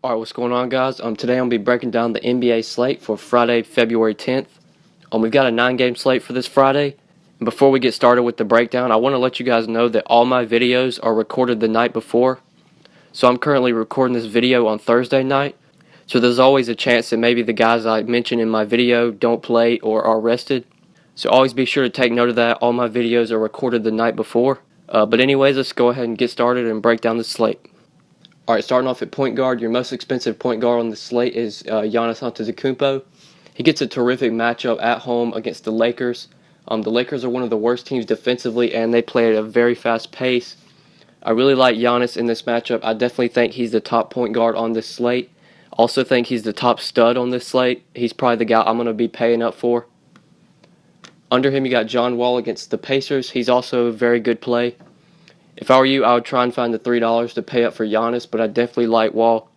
Alright, what's going on, guys? Today I'm going to be breaking down the NBA slate for Friday, February 10th. We've got a 9-game slate for this Friday. And before we get started with the breakdown, I want to let you guys know that all my videos are recorded the night before. So I'm currently recording this video on Thursday night. So there's always a chance that maybe the guys I mentioned in my video don't play or are rested. So always be sure to take note of that. All my videos are recorded the night before. But anyways, let's go ahead and get started and break down the slate. Alright, starting off at point guard, your most expensive point guard on the slate is Giannis Antetokounmpo. He gets a terrific matchup at home against the Lakers. The Lakers are one of the worst teams defensively, and they play at a very fast pace. I really like Giannis in this matchup. I definitely think he's the top point guard on this slate. Also think he's the top stud on this slate. He's probably the guy I'm going to be paying up for. Under him, you got John Wall against the Pacers. He's also a very good play. If I were you, I would try and find the $3 to pay up for Giannis, but I definitely like Wall.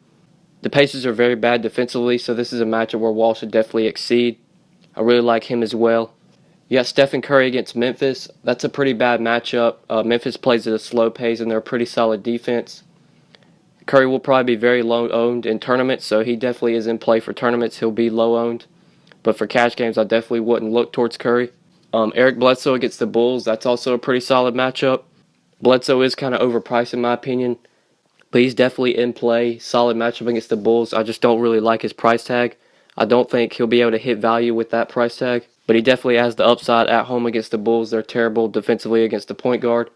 The Pacers are very bad defensively, so this is a matchup where Wall should definitely exceed. I really like him as well. You got Stephen Curry against Memphis. That's a pretty bad matchup. Memphis plays at a slow pace, and they're a pretty solid defense. Curry will probably be very low-owned in tournaments, so he definitely is in play for tournaments. He'll be low-owned. But for cash games, I definitely wouldn't look towards Curry. Eric Bledsoe against the Bulls. That's also a pretty solid matchup. Bledsoe is kind of overpriced in my opinion, but he's definitely in play. Solid matchup against the Bulls. I just don't really like his price tag. I don't think he'll be able to hit value with that price tag, but he definitely has the upside at home against the Bulls. They're terrible defensively against the point guard.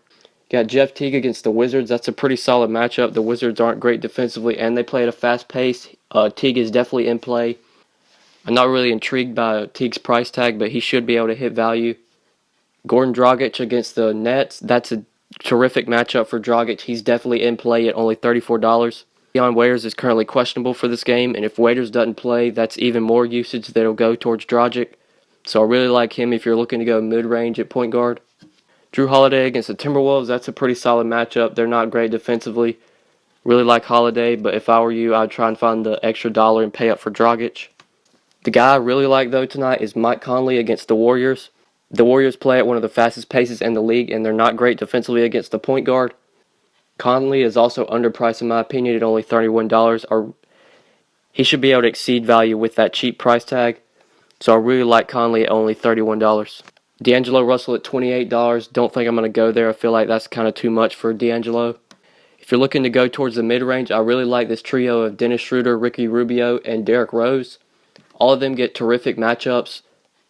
You got Jeff Teague against the Wizards. That's a pretty solid matchup. The Wizards aren't great defensively, and they play at a fast pace. Teague is definitely in play. I'm not really intrigued by Teague's price tag, but he should be able to hit value. Goran Dragic against the Nets. That's a terrific matchup for Dragic. He's definitely in play at only $34. Dion Waiters is currently questionable for this game, and if Waiters doesn't play, that's even more usage that'll go towards Dragic. So I really like him if you're looking to go mid-range at point guard. Drew Holiday against the Timberwolves. That's a pretty solid matchup. They're not great defensively. Really like Holiday, but if I were you, I'd try and find the extra dollar and pay up for Dragic. The guy I really like, though, tonight is Mike Conley against the Warriors. The Warriors play at one of the fastest paces in the league, and they're not great defensively against the point guard. Conley is also underpriced, in my opinion, at only $31. He should be able to exceed value with that cheap price tag, so I really like Conley at only $31. D'Angelo Russell at $28. Don't think I'm going to go there. I feel like that's kind of too much for D'Angelo. If you're looking to go towards the mid-range, I really like this trio of Dennis Schroeder, Ricky Rubio, and Derrick Rose. All of them get terrific matchups.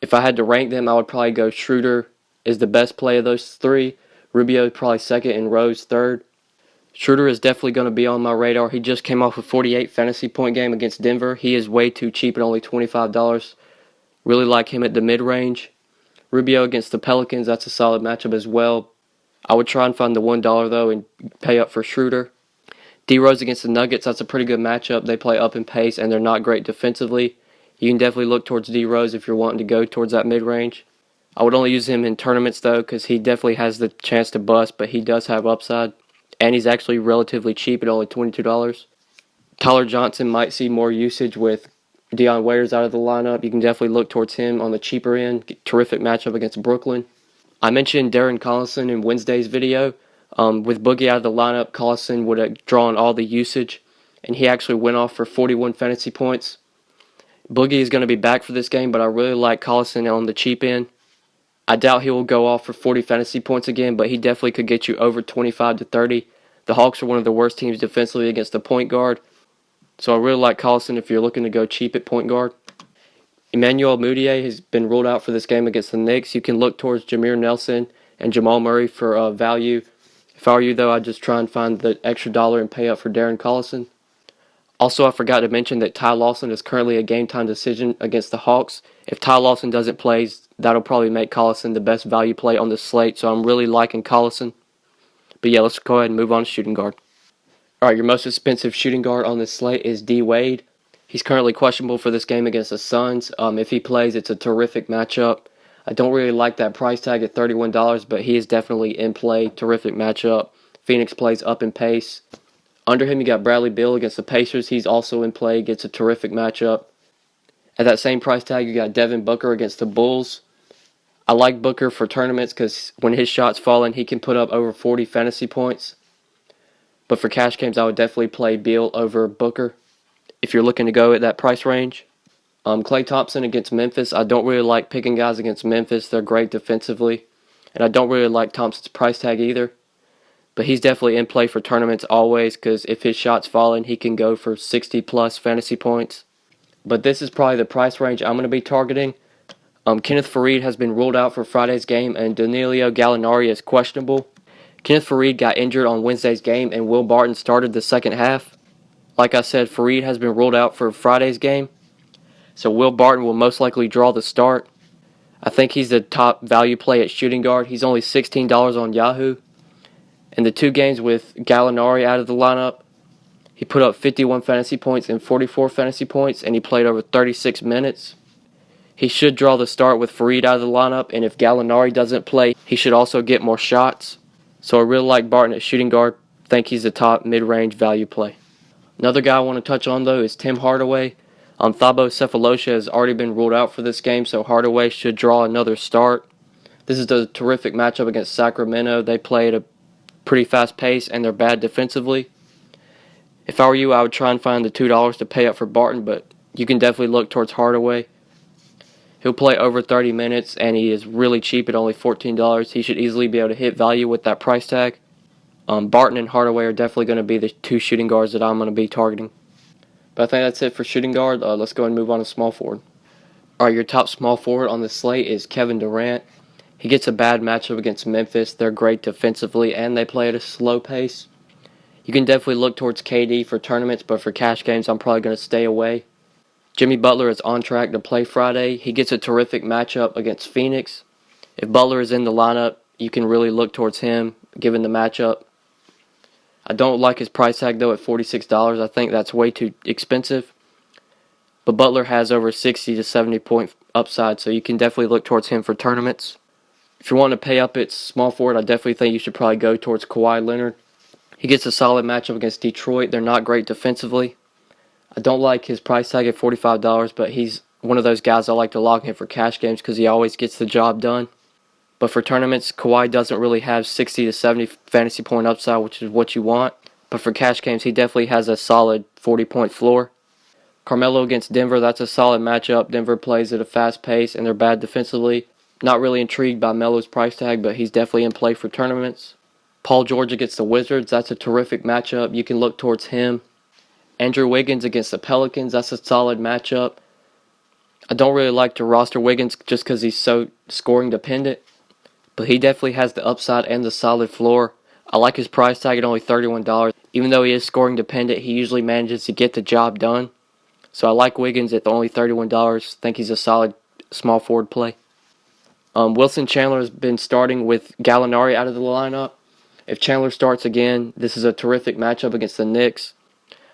If I had to rank them, I would probably go Schroeder is the best play of those three. Rubio probably second and Rose third. Schroeder is definitely going to be on my radar. He just came off a 48 fantasy point game against Denver. He is way too cheap at only $25. Really like him at the mid-range. Rubio against the Pelicans, that's a solid matchup as well. I would try and find the $1 though and pay up for Schroeder. D Rose against the Nuggets, that's a pretty good matchup. They play up in pace and they're not great defensively. You can definitely look towards D Rose if you're wanting to go towards that mid-range. I would only use him in tournaments, though, because he definitely has the chance to bust, but he does have upside. And he's actually relatively cheap at only $22. Tyler Johnson might see more usage with Dion Waiters out of the lineup. You can definitely look towards him on the cheaper end. Terrific matchup against Brooklyn. I mentioned Darren Collison in Wednesday's video. With Boogie out of the lineup, Collison would have drawn all the usage, and he actually went off for 41 fantasy points. Boogie is going to be back for this game, but I really like Collison on the cheap end. I doubt he will go off for 40 fantasy points again, but he definitely could get you over 25 to 30. The Hawks are one of the worst teams defensively against the point guard, so I really like Collison if you're looking to go cheap at point guard. Emmanuel Mudiay has been ruled out for this game against the Knicks. You can look towards Jameer Nelson and Jamal Murray for value. If I were you, though, I'd just try and find the extra dollar and pay up for Darren Collison. Also, I forgot to mention that Ty Lawson is currently a game-time decision against the Hawks. If Ty Lawson doesn't play, that'll probably make Collison the best value play on the slate, so I'm really liking Collison. But yeah, let's go ahead and move on to shooting guard. Alright, your most expensive shooting guard on this slate is D. Wade. He's currently questionable for this game against the Suns. If he plays, it's a terrific matchup. I don't really like that price tag at $31, but he is definitely in play. Terrific matchup. Phoenix plays up in pace. Under him, you got Bradley Beal against the Pacers. He's also in play, gets a terrific matchup. At that same price tag, you got Devin Booker against the Bulls. I like Booker for tournaments because when his shots fall in, he can put up over 40 fantasy points. But for cash games, I would definitely play Beal over Booker. if you're looking to go at that price range. Klay Thompson against Memphis. I don't really like picking guys against Memphis. They're great defensively. And I don't really like Thompson's price tag either. But he's definitely in play for tournaments always, because if his shot's falling, he can go for 60 plus fantasy points. But this is probably the price range I'm going to be targeting. Kenneth Faried has been ruled out for Friday's game, and Danilo Gallinari is questionable. Kenneth Faried got injured on Wednesday's game, and Will Barton started the second half. Like I said, Faried has been ruled out for Friday's game, so Will Barton will most likely draw the start. I think he's the top value play at shooting guard. He's only $16 on Yahoo. In the 2 games with Gallinari out of the lineup, he put up 51 fantasy points and 44 fantasy points, and he played over 36 minutes. He should draw the start with Faried out of the lineup, and if Gallinari doesn't play, he should also get more shots. So I really like Barton at shooting guard. I think he's the top mid-range value play. Another guy I want to touch on, though, is Tim Hardaway. Thabo Sefolosha has already been ruled out for this game, so Hardaway should draw another start. This is a terrific matchup against Sacramento. They play at a pretty fast pace, and they're bad defensively. If I were you, I would try and find the $2 to pay up for Barton, but you can definitely look towards Hardaway. He'll play over 30 minutes, and he is really cheap at only $14. He should easily be able to hit value with that price tag. Barton and Hardaway are definitely going to be the 2 shooting guards that I'm going to be targeting. But I think that's it for shooting guard. Let's go ahead and move on to small forward. All right, your top small forward on the slate is Kevin Durant. He gets a bad matchup against Memphis. They're great defensively, and they play at a slow pace. You can definitely look towards KD for tournaments, but for cash games, I'm probably going to stay away. Jimmy Butler is on track to play Friday. He gets a terrific matchup against Phoenix. If Butler is in the lineup, you can really look towards him, given the matchup. I don't like his price tag, though, at $46. I think that's way too expensive. But Butler has over 60 to 70 point upside, so you can definitely look towards him for tournaments. If you're wanting to pay up at small forward, I definitely think you should probably go towards Kawhi Leonard. He gets a solid matchup against Detroit. They're not great defensively. I don't like his price tag at $45, but he's one of those guys I like to lock in for cash games because he always gets the job done. But for tournaments, Kawhi doesn't really have 60 to 70 fantasy point upside, which is what you want. But for cash games, he definitely has a solid 40-point floor. Carmelo against Denver, that's a solid matchup. Denver plays at a fast pace, and they're bad defensively. Not really intrigued by Melo's price tag, but he's definitely in play for tournaments. Paul George against the Wizards, that's a terrific matchup. You can look towards him. Andrew Wiggins against the Pelicans, that's a solid matchup. I don't really like to roster Wiggins just because he's so scoring dependent, but he definitely has the upside and the solid floor. I like his price tag at only $31. Even though he is scoring dependent, he usually manages to get the job done. So I like Wiggins at only $31. I think he's a solid small forward play. Wilson Chandler has been starting with Gallinari out of the lineup. If Chandler starts again, this is a terrific matchup against the Knicks.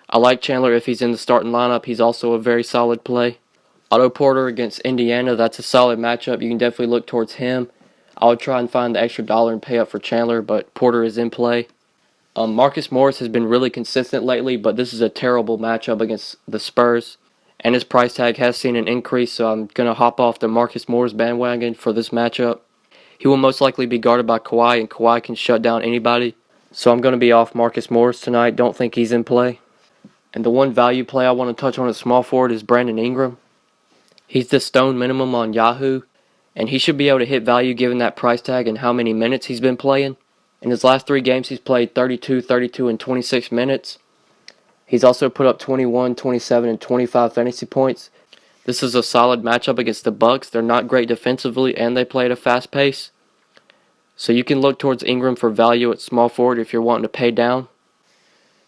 I like Chandler if he's in the starting lineup. He's also a very solid play. Otto Porter against Indiana, that's a solid matchup. You can definitely look towards him. I would try and find the extra dollar and pay up for Chandler, but Porter is in play. Marcus Morris has been really consistent lately, but this is a terrible matchup against the Spurs. And his price tag has seen an increase, so I'm going to hop off the Marcus Morris bandwagon for this matchup. He will most likely be guarded by Kawhi, and Kawhi can shut down anybody. So I'm going to be off Marcus Morris tonight. Don't think he's in play. And the one value play I want to touch on at small forward is Brandon Ingram. He's the stone minimum on Yahoo, and he should be able to hit value given that price tag and how many minutes he's been playing. In his last 3 games, he's played 32, 32, and 26 minutes. He's also put up 21, 27, and 25 fantasy points. This is a solid matchup against the Bucks. They're not great defensively, and they play at a fast pace. So you can look towards Ingram for value at small forward if you're wanting to pay down.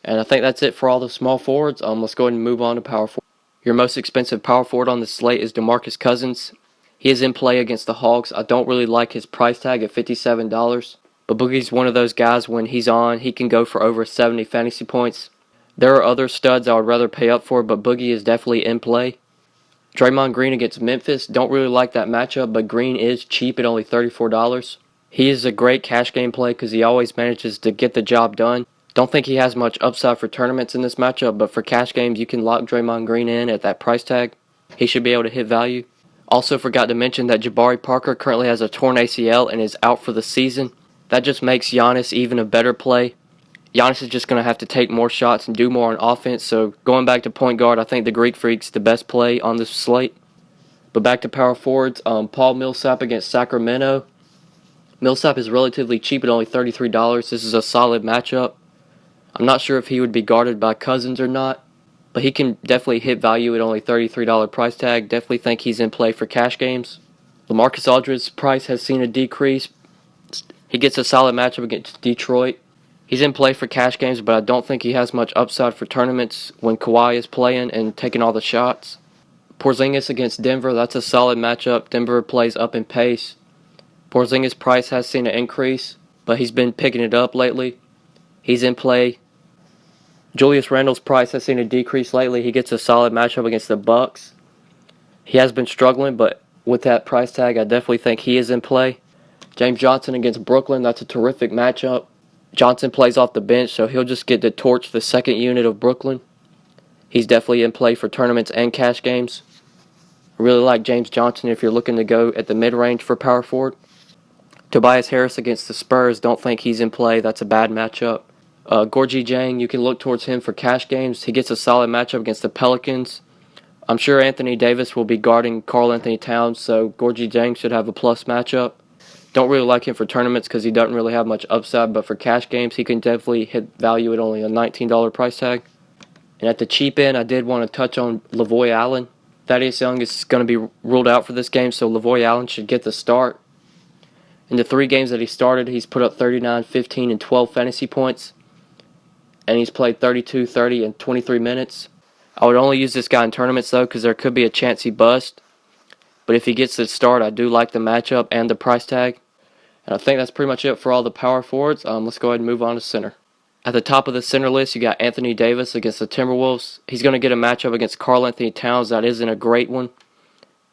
And I think that's it for all the small forwards. Let's go ahead and move on to power forward. Your most expensive power forward on the slate is DeMarcus Cousins. He is in play against the Hawks. I don't really like his price tag at $57. But Boogie's one of those guys, when he's on, he can go for over 70 fantasy points. There are other studs I would rather pay up for, but Boogie is definitely in play. Draymond Green against Memphis. Don't really like that matchup, but Green is cheap at only $34. He is a great cash game play because he always manages to get the job done. Don't think he has much upside for tournaments in this matchup, but for cash games, you can lock Draymond Green in at that price tag. He should be able to hit value. Also forgot to mention that Jabari Parker currently has a torn ACL and is out for the season. That just makes Giannis even a better play. Giannis is just going to have to take more shots and do more on offense. So going back to point guard, I think the Greek Freak's the best play on this slate. But back to power forwards, Paul Millsap against Sacramento. Millsap is relatively cheap at only $33. This is a solid matchup. I'm not sure if he would be guarded by Cousins or not, but he can definitely hit value at only $33 price tag. Definitely think he's in play for cash games. LaMarcus Aldridge's price has seen a decrease. He gets a solid matchup against Detroit. He's in play for cash games, but I don't think he has much upside for tournaments when Kawhi is playing and taking all the shots. Porzingis against Denver, that's a solid matchup. Denver plays up in pace. Porzingis' price has seen an increase, but he's been picking it up lately. He's in play. Julius Randle's price has seen a decrease lately. He gets a solid matchup against the Bucks. He has been struggling, but with that price tag, I definitely think he is in play. James Johnson against Brooklyn, that's a terrific matchup. Johnson plays off the bench, so he'll just get to torch the second unit of Brooklyn. He's definitely in play for tournaments and cash games. I really like James Johnson if you're looking to go at the mid-range for power forward. Tobias Harris against the Spurs, don't think he's in play. That's a bad matchup. Gorgie Jang, you can look towards him for cash games. He gets a solid matchup against the Pelicans. I'm sure Anthony Davis will be guarding Karl Anthony Towns, so Gorgie Jang should have a plus matchup. Don't really like him for tournaments because he doesn't really have much upside, but for cash games, he can definitely hit value at only a $19 price tag. And at the cheap end, I did want to touch on Lavoy Allen. Thaddeus Young is going to be ruled out for this game, so Lavoy Allen should get the start. In the 3 games that he started, he's put up 39, 15, and 12 fantasy points. And he's played 32, 30, and 23 minutes. I would only use this guy in tournaments, though, because there could be a chance he busts. But if he gets the start, I do like the matchup and the price tag. And I think that's pretty much it for all the power forwards. Let's go ahead and move on to center. At the top of the center list, you got Anthony Davis against the Timberwolves. He's going to get a matchup against Karl Anthony Towns. That isn't a great one,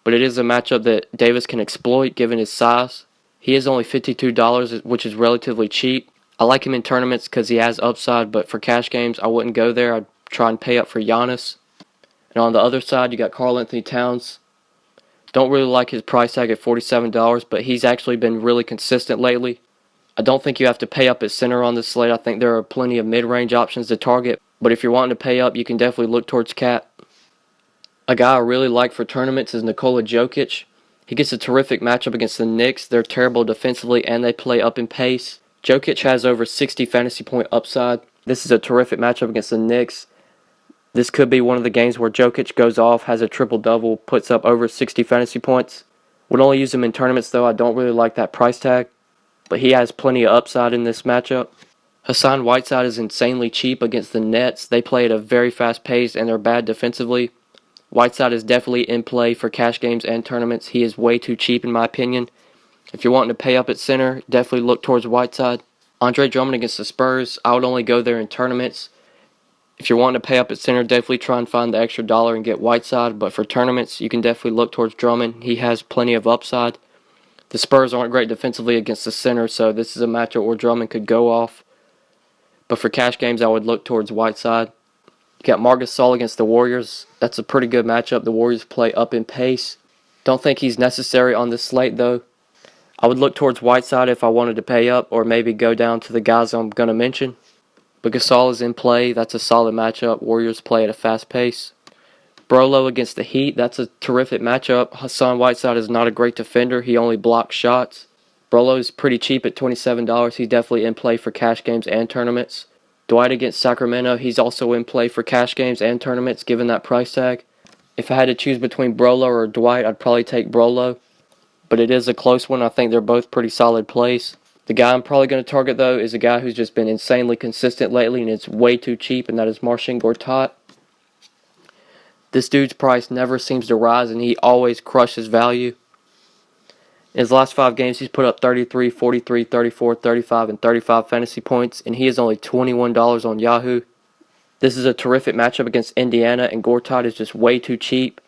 but it is a matchup that Davis can exploit given his size. He is only $52, which is relatively cheap. I like him in tournaments because he has upside, but for cash games, I wouldn't go there. I'd try and pay up for Giannis. And on the other side, you got Karl Anthony Towns. Don't really like his price tag at $47, but he's actually been really consistent lately. I don't think you have to pay up at center on this slate. I think there are plenty of mid-range options to target, but if you're wanting to pay up, you can definitely look towards Cat. A guy I really like for tournaments is Nikola Jokic. He gets a terrific matchup against the Knicks. They're terrible defensively, and they play up in pace. Jokic has over 60 fantasy point upside. This is a terrific matchup against the Knicks. This could be one of the games where Jokic goes off, has a triple-double, puts up over 60 fantasy points. Would only use him in tournaments, though. I don't really like that price tag, but he has plenty of upside in this matchup. Hassan Whiteside is insanely cheap against the Nets. They play at a very fast pace, and they're bad defensively. Whiteside is definitely in play for cash games and tournaments. He is way too cheap, in my opinion. If you're wanting to pay up at center, definitely look towards Whiteside. Andre Drummond against the Spurs, I would only go there in tournaments. If you're wanting to pay up at center, definitely try and find the extra dollar and get Whiteside. But for tournaments, you can definitely look towards Drummond. He has plenty of upside. The Spurs aren't great defensively against the center, so this is a matchup where Drummond could go off. But for cash games, I would look towards Whiteside. You got Marcus Gasol against the Warriors. That's a pretty good matchup. The Warriors play up in pace. Don't think he's necessary on this slate, though. I would look towards Whiteside if I wanted to pay up, or maybe go down to the guys I'm going to mention. But Gasol is in play. That's a solid matchup. Warriors play at a fast pace. Brolo against the Heat. That's a terrific matchup. Hassan Whiteside is not a great defender. He only blocks shots. Brolo is pretty cheap at $27. He's definitely in play for cash games and tournaments. Dwight against Sacramento. He's also in play for cash games and tournaments given that price tag. If I had to choose between Brolo or Dwight, I'd probably take Brolo. But it is a close one. I think they're both pretty solid plays. The guy I'm probably going to target, though, is a guy who's just been insanely consistent lately, and it's way too cheap, and that is Marcin Gortat. This dude's price never seems to rise, and he always crushes value. In his last 5 games, he's put up 33, 43, 34, 35, and 35 fantasy points, and he is only $21 on Yahoo. This is a terrific matchup against Indiana, and Gortat is just way too cheap.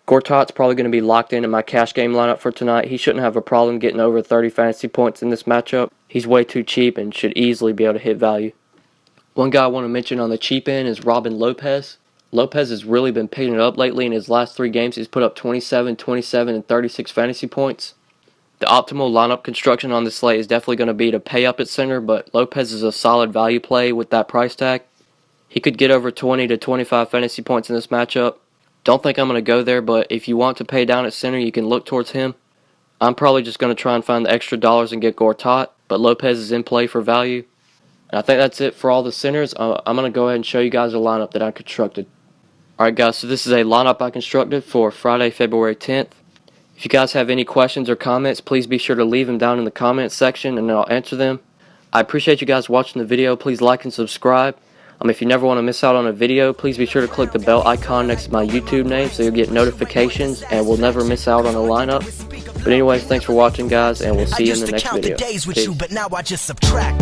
Gortat's probably going to be locked in my cash game lineup for tonight. He shouldn't have a problem getting over 30 fantasy points in this matchup. He's way too cheap and should easily be able to hit value. One guy I want to mention on the cheap end is Robin Lopez. Lopez has really been picking it up lately. In his last 3 games, he's put up 27, 27, and 36 fantasy points. The optimal lineup construction on this slate is definitely going to be to pay up at center, but Lopez is a solid value play with that price tag. He could get over 20 to 25 fantasy points in this matchup. Don't think I'm going to go there, but if you want to pay down at center, you can look towards him. I'm probably just going to try and find the extra dollars and get Gortat, but Lopez is in play for value. And I think that's it for all the centers. I'm going to go ahead and show you guys a lineup that I constructed. Alright guys, so this is a lineup I constructed for Friday, February 10th. If you guys have any questions or comments, please be sure to leave them down in the comments section and I'll answer them. I appreciate you guys watching the video. Please like and subscribe. If you never want to miss out on a video, please be sure to click the bell icon next to my YouTube name so you'll get notifications and we'll never miss out on a lineup. But anyways, thanks for watching guys, and we'll see you in the next video. Peace.